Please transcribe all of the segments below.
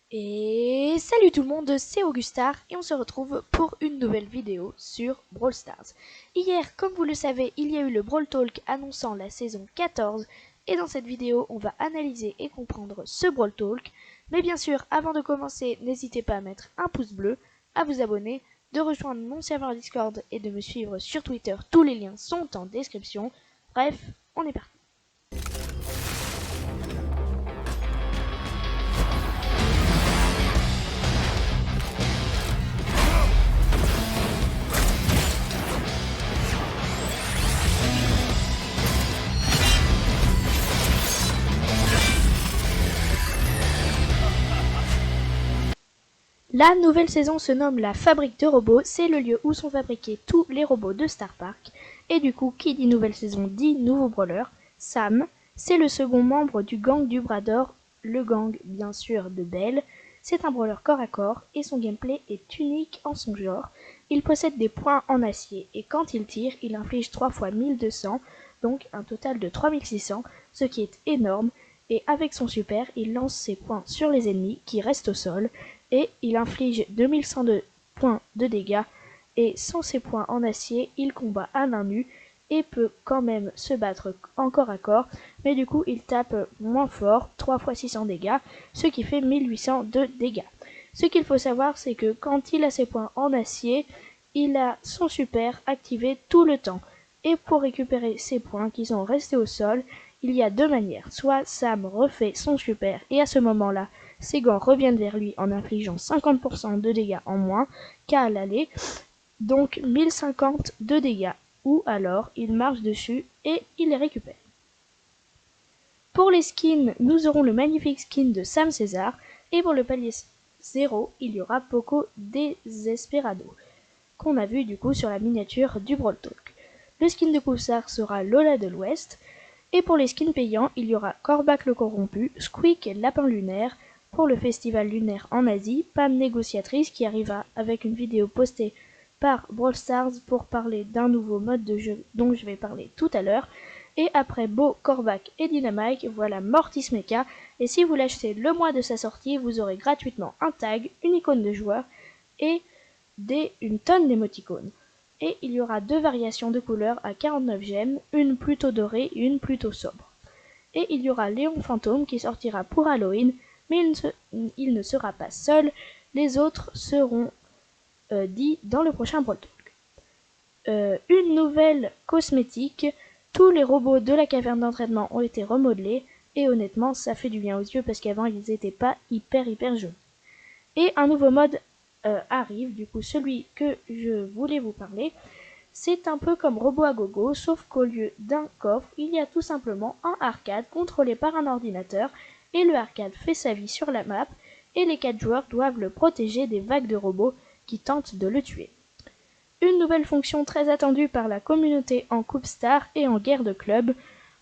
Et salut tout le monde, c'est Augustar et on se retrouve pour une nouvelle vidéo sur Brawl Stars. Hier, comme vous le savez, il y a eu le Brawl Talk annonçant la saison 14 et dans cette vidéo, on va analyser et comprendre ce Brawl Talk. Mais bien sûr, avant de commencer, n'hésitez pas à mettre un pouce bleu, à vous abonner, de rejoindre mon serveur Discord et de me suivre sur Twitter. Tous les liens sont en description. Bref, on est parti. La nouvelle saison se nomme la Fabrique de robots, c'est le lieu où sont fabriqués tous les robots de Star Park. Et du coup, qui dit nouvelle saison dit nouveau brawler. Sam, c'est le second membre du gang du bras d'or, le gang bien sûr de Belle. C'est un brawler corps à corps et son gameplay est unique en son genre. Il possède des poings en acier et quand il tire, il inflige 3 fois 1200, donc un total de 3600, ce qui est énorme. Et avec son super, il lance ses poings sur les ennemis qui restent au sol et il inflige 2102 points de dégâts et sans ses points en acier, il combat à main nue et peut quand même se battre en corps à corps, mais du coup il tape moins fort, 3 fois 600 dégâts, ce qui fait 1800 de dégâts. Ce qu'il faut savoir, c'est que quand il a ses points en acier, il a son super activé tout le temps. Et pour récupérer ses points qui sont restés au sol, il y a deux manières. Soit Sam refait son super et à ce moment-là, ses gants reviennent vers lui en infligeant 50% de dégâts en moins qu'à l'aller, donc 1050 de dégâts, ou alors il marche dessus et il les récupère. Pour les skins, nous aurons le magnifique skin de Sam César, et pour le palier 0, il y aura Poco Desesperado, qu'on a vu du coup sur la miniature du Brawl Talk. Le skin de Poussard sera Lola de l'Ouest, et pour les skins payants, il y aura Corbac le Corrompu, Squeak et Lapin Lunaire. Pour le festival lunaire en Asie, Pam Négociatrice qui arrivera avec une vidéo postée par Brawl Stars pour parler d'un nouveau mode de jeu dont je vais parler tout à l'heure. Et après Beau, Corbac et Dynamite, voilà Mortis Mecha. Et si vous l'achetez le mois de sa sortie, vous aurez gratuitement un tag, une icône de joueur et une tonne d'émoticônes. Et il y aura deux variations de couleurs à 49 gemmes, une plutôt dorée et une plutôt sobre. Et il y aura Léon Fantôme qui sortira pour Halloween, mais il ne sera pas seul, les autres seront dits dans le prochain Brawl Talk. Une nouvelle cosmétique, tous les robots de la caverne d'entraînement ont été remodelés, et honnêtement ça fait du bien aux yeux parce qu'avant ils n'étaient pas hyper jolis. Et un nouveau mode arrive, du coup celui que je voulais vous parler, c'est un peu comme Robot à Gogo, sauf qu'au lieu d'un coffre, il y a tout simplement un arcade contrôlé par un ordinateur, et le arcade fait sa vie sur la map, et les 4 joueurs doivent le protéger des vagues de robots qui tentent de le tuer. Une nouvelle fonction très attendue par la communauté en Coupe Star et en guerre de club,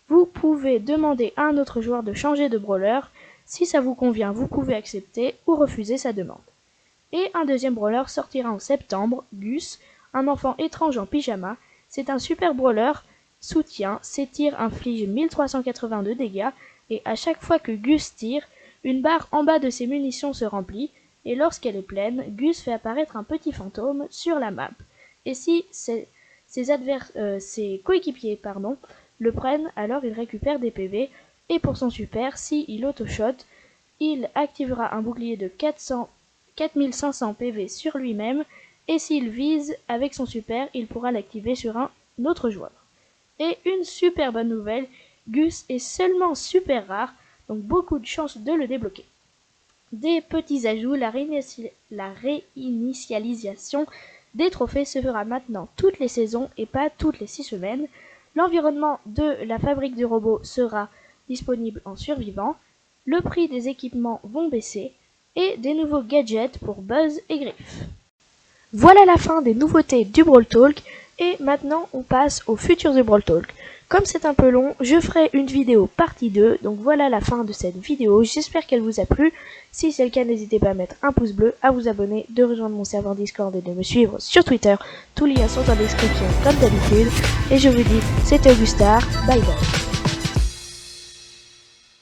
vous pouvez demander à un autre joueur de changer de brawler, si ça vous convient vous pouvez accepter ou refuser sa demande. Et un deuxième brawler sortira en septembre, Gus, un enfant étrange en pyjama, c'est un super brawler, soutien, ses tirs infligent 1382 dégâts, et à chaque fois que Gus tire, une barre en bas de ses munitions se remplit, et lorsqu'elle est pleine, Gus fait apparaître un petit fantôme sur la map. Et si ses coéquipiers le prennent, alors il récupère des PV, et pour son super, si il auto-shot, il activera un bouclier de 4500 PV sur lui-même, et s'il vise avec son super, il pourra l'activer sur un autre joueur. Et une super bonne nouvelle, Gus est seulement super rare, donc beaucoup de chances de le débloquer. Des petits ajouts, la réinitialisation des trophées se fera maintenant toutes les saisons et pas toutes les 6 semaines. L'environnement de la fabrique de robots sera disponible en survivant. Le prix des équipements vont baisser et des nouveaux gadgets pour Buzz et Griff. Voilà la fin des nouveautés du Brawl Talk et maintenant on passe au futur du Brawl Talk. Comme c'est un peu long, je ferai une vidéo partie 2, donc voilà la fin de cette vidéo, j'espère qu'elle vous a plu. Si c'est le cas, n'hésitez pas à mettre un pouce bleu, à vous abonner, de rejoindre mon serveur Discord et de me suivre sur Twitter. Tous les liens sont en description comme d'habitude. Et je vous dis, c'était Augustar, bye bye.